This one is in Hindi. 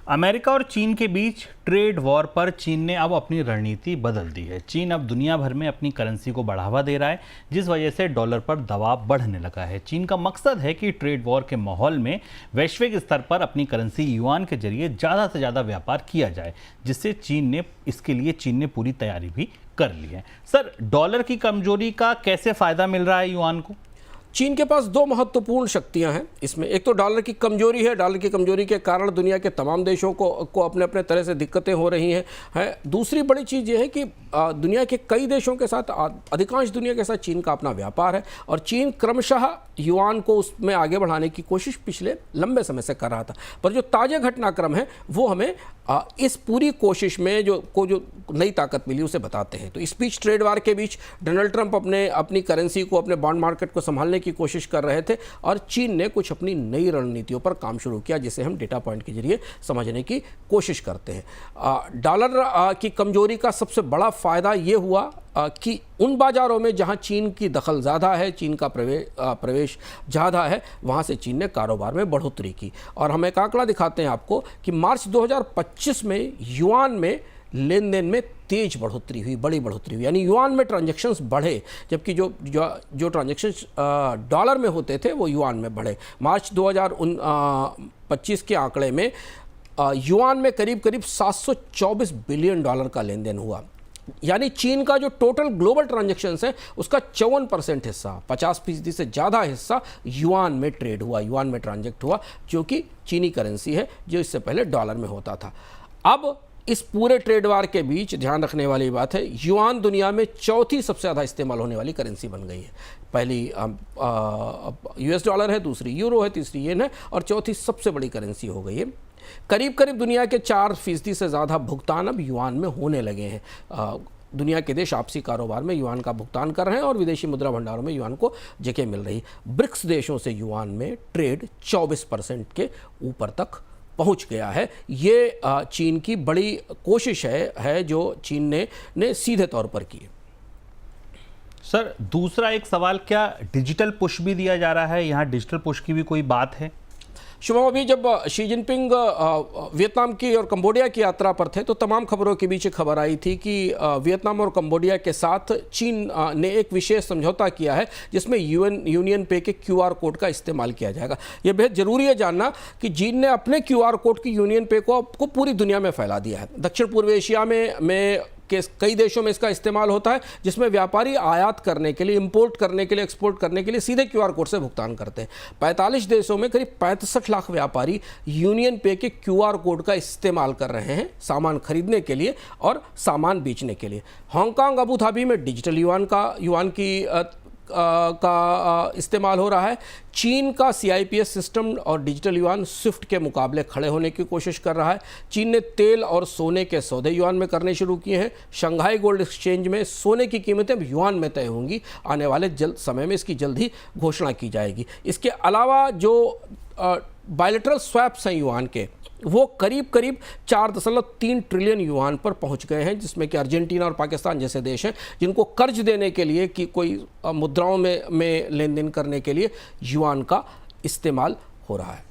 अमेरिका और चीन के बीच ट्रेड वॉर पर चीन ने अब अपनी रणनीति बदल दी है। चीन अब दुनिया भर में अपनी करेंसी को बढ़ावा दे रहा है, जिस वजह से डॉलर पर दबाव बढ़ने लगा है। चीन का मकसद है कि ट्रेड वॉर के माहौल में वैश्विक स्तर पर अपनी करेंसी युआन के जरिए ज़्यादा से ज़्यादा व्यापार किया जाए, जिससे इसके लिए चीन ने पूरी तैयारी भी कर ली है। सर, डॉलर की कमजोरी का कैसे फायदा मिल रहा है युआन को? चीन के पास दो महत्वपूर्ण शक्तियां हैं इसमें। एक तो डॉलर की कमजोरी है। डॉलर की कमजोरी के कारण दुनिया के तमाम देशों को अपने अपने तरह से दिक्कतें हो रही हैं। दूसरी बड़ी चीज़ ये है कि दुनिया के कई देशों के साथ, अधिकांश दुनिया के साथ चीन का अपना व्यापार है और चीन क्रमशः युआन को उसमें आगे बढ़ाने की कोशिश पिछले लंबे समय से कर रहा था। पर जो ताज़ा घटनाक्रम है वो हमें इस पूरी कोशिश में जो नई ताकत मिली उसे बताते हैं। तो इस बीच ट्रेड वार के बीच डोनाल्ड ट्रंप अपनी करेंसी को, अपने बॉन्ड मार्केट को संभालने की कोशिश कर रहे थे और चीन ने कुछ अपनी नई रणनीतियों पर काम शुरू किया, जिसे हम डेटा पॉइंट के जरिए समझने की कोशिश करते हैं। डॉलर की कमजोरी का सबसे बड़ा फायदा ये हुआ कि उन बाज़ारों में जहां चीन की दखल ज़्यादा है, चीन का प्रवेश ज़्यादा है, वहां से चीन ने कारोबार में बढ़ोतरी की। और हम एक आंकड़ा दिखाते हैं आपको कि मार्च 2025 में युआन में लेन देन में तेज बढ़ोतरी हुई, बड़ी बढ़ोतरी हुई। यानी युआन में ट्रांजैक्शंस बढ़े, जबकि जो ट्रांजैक्शंस डॉलर में होते थे वो युआन में बढ़े। मार्च 2025 के आंकड़े में युआन में करीब करीब 724 बिलियन डॉलर का लेन देन हुआ। यानी चीन का जो टोटल ग्लोबल ट्रांजैक्शंस है उसका 54% हिस्सा, 50% से ज़्यादा हिस्सा युआन में ट्रेड हुआ, युआन में ट्रांजैक्ट हुआ, जो कि चीनी करेंसी है, जो इससे पहले डॉलर में होता था। अब इस पूरे ट्रेड वार के बीच ध्यान रखने वाली बात है, युआन दुनिया में चौथी सबसे ज़्यादा इस्तेमाल होने वाली करेंसी बन गई है। पहली यूएस डॉलर है, दूसरी यूरो है, तीसरी येन है और चौथी सबसे बड़ी करेंसी हो गई है। करीब करीब दुनिया के 4% से ज़्यादा भुगतान अब युआन में होने लगे हैं। दुनिया के देश आपसी कारोबार में युआन का भुगतान कर रहे हैं और विदेशी मुद्रा भंडारों में युआन को जगह मिल रही। ब्रिक्स देशों से युआन में ट्रेड 24% के ऊपर तक पहुंच गया है। ये चीन की बड़ी कोशिश है जो चीन ने सीधे तौर पर की है। सर, दूसरा एक सवाल, क्या डिजिटल पुश भी दिया जा रहा है? यहाँ डिजिटल पुश की भी कोई बात है? शुभम, अभी जब शी जिनपिंग वियतनाम की और कंबोडिया की यात्रा पर थे तो तमाम खबरों के बीच खबर आई थी कि वियतनाम और कंबोडिया के साथ चीन ने एक विशेष समझौता किया है जिसमें यूनियन पे के क्यूआर कोड का इस्तेमाल किया जाएगा। यह बेहद ज़रूरी है जानना कि चीन ने अपने क्यूआर कोड की यूनियन पे को पूरी दुनिया में फैला दिया है। दक्षिण पूर्व एशिया में के कई देशों में इसका इस्तेमाल होता है, जिसमें व्यापारी आयात करने के लिए, इंपोर्ट करने के लिए, एक्सपोर्ट करने के लिए सीधे क्यूआर कोड से भुगतान करते हैं। 45 देशों में करीब 65 लाख व्यापारी यूनियन पे के क्यूआर कोड का इस्तेमाल कर रहे हैं सामान खरीदने के लिए और सामान बेचने के लिए। हांगकांग, अबू धाबी में डिजिटल युआन का इस्तेमाल हो रहा है। चीन का CIPS सिस्टम और डिजिटल युआन स्विफ्ट के मुकाबले खड़े होने की कोशिश कर रहा है। चीन ने तेल और सोने के सौदे युआन में करने शुरू किए हैं। शंघाई गोल्ड एक्सचेंज में सोने की कीमतें अब युआन में तय होंगी। आने वाले समय में इसकी जल्द ही घोषणा की जाएगी। इसके अलावा जो बायलैटरल स्वैप्स हैं युआन के, वो करीब करीब 4.3 ट्रिलियन युआन पर पहुंच गए हैं, जिसमें कि अर्जेंटीना और पाकिस्तान जैसे देश हैं जिनको कर्ज देने के लिए कि कोई मुद्राओं में लेन देन करने के लिए युआन का इस्तेमाल हो रहा है।